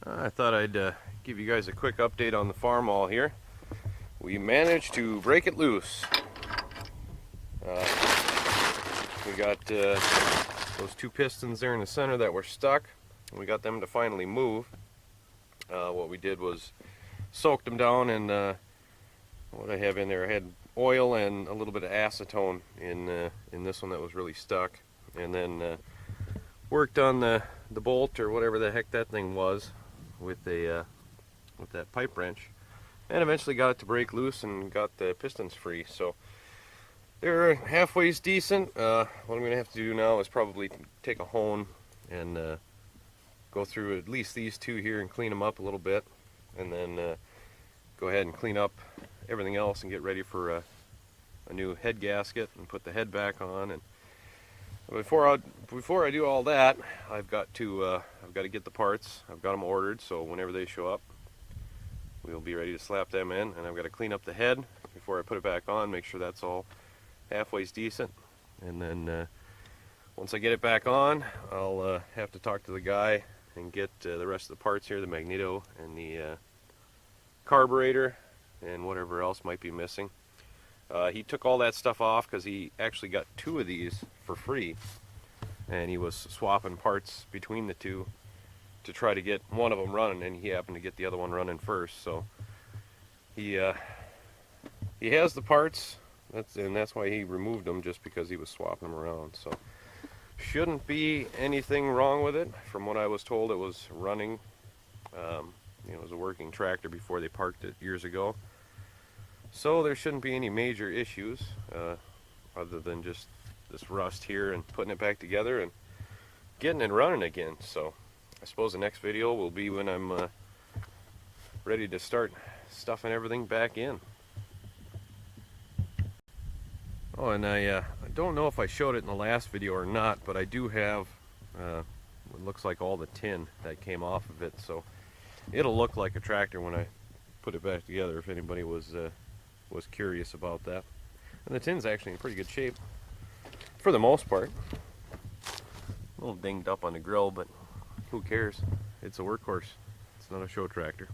I thought I'd give you guys a quick update on the Farmall here. We managed to break it loose. We got those two pistons there in the center that were stuck. We got them to finally move. What we did was soaked them down, and what I have in there, I had oil and a little bit of acetone in this one that was really stuck, and then worked on the bolt or whatever the heck that thing was with that pipe wrench, and eventually got it to break loose and got the pistons free. So they're halfway decent. What I'm going to have to do now is probably take a hone and go through at least these two here and clean them up a little bit, and then go ahead and clean up everything else and get ready for a new head gasket and put the head back on. And before I do all that, I've got to get the parts. I've got them ordered, so whenever they show up, we'll be ready to slap them in. And I've got to clean up the head before I put it back on, make sure that's all halfway decent. And then once I get it back on, I'll have to talk to the guy and get the rest of the parts here, the magneto and the carburetor and whatever else might be missing. He took all that stuff off because he actually got two of these for free, and he was swapping parts between the two to try to get one of them running, and he happened to get the other one running first. So he has the parts, that's why he removed them, just because he was swapping them around. So shouldn't be anything wrong with it. From what I was told, it was running. It was a working tractor before they parked it years ago. So there shouldn't be any major issues other than just this rust here and putting it back together and getting it running again. So I suppose the next video will be when I'm ready to start stuffing everything back in. Oh, and I don't know if I showed it in the last video or not, but I do have what looks like all the tin that came off of it. So it'll look like a tractor when I put it back together, if anybody was curious about that. And the tin's actually in pretty good shape for the most part. A little dinged up on the grill, but who cares? It's a workhorse. It's not a show tractor.